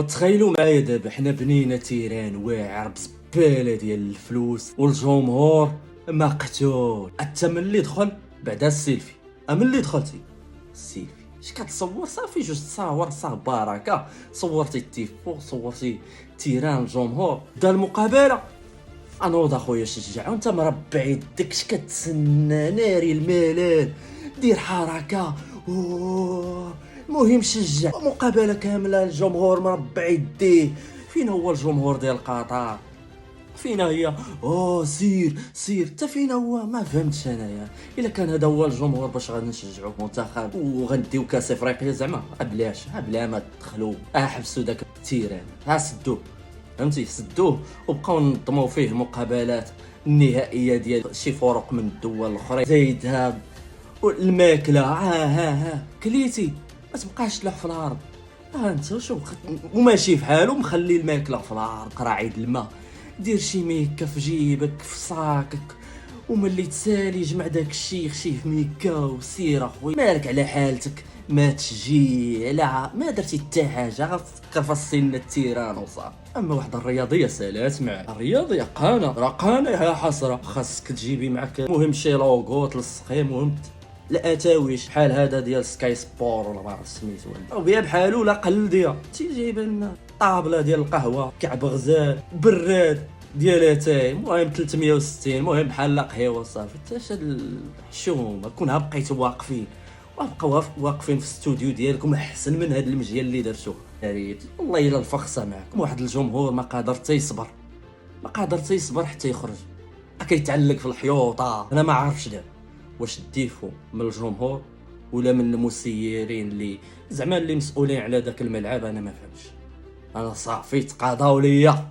تخيلوا معايا دابا حنا بنينا تيران واعر بزباله ديال الفلوس والجمهور مقتول. حتى ملي دخل بعدا السيلفي، ملي دخلتي السيلفي اش كتصور؟ صافي جوج تصاور صاه بركه، صورتي التيفو، صورتي تيران الجمهور، دا المقابله انوض اخويا شجع وانت مربع يدك. اش كتسنى؟ ناري الملال دير حركه المهم شجع. مقابله كامله الجمهور مربع يديه. فين هو الجمهور ديال قطر؟ فين هي؟ سير سير حتى فين هو؟ ما فهمتش انايا. الا كان هذا هو الجمهور باش غادي نشجعوا المنتخب وغنديو كاس افريقيا زعما بلاش، بلا ما تدخلوا حبسوا داك التيران، سدوه فهمتي، سدوه وبقاو نظموا فيه المقابلات النهائيه ديال شي فرق من الدول الاخرى. زايدها الماكله ها كليتي ما تبقاش تلوح في الارض. انت شوف وماشي في حاله مخلي الماكله في الارض، قراعيد الماء، دير شي ميكا في جيبك في صاكك، وملي تسالي جمع داك الشيخ شي في ميكا وسير اخويا. مالك على حالتك، ما تشجيع لا ما درتي حتى حاجه، غتفكر في السن التيران وصافي. اما واحد الرياضيه سالات معاك، الرياضيه قانه يا حسره، خاصك تجيبي معاك مهم شي لوغو تلصقيه، مهم الاتاويش بحال هذا ديال سكاي سبور ولا ما عرفت سميتو، او بيا بحالو لا قلديه تيجيب لنا طابله ديال القهوه، كعب غزال، براد ديال اتاي، المهم 360، المهم بحال قهيوه صافي. حتى الحشومه كونها بقيتو واقفين وبقاو واقفين في الاستوديو ديالكم احسن من هاد المجيه اللي درتوه. والله الا الفخصه معكم. واحد الجمهور ما قادر تيصبر، ما قادر تيصبر حتى يخرج، كيتعلق في الحيوطه. انا ما عارفش دابا واش الديفو من الجمهور ولا من المسيرين اللي زعما اللي مسؤولين على داك الملعب. انا ما فهمتش، انا صافي تقاضاو ليا.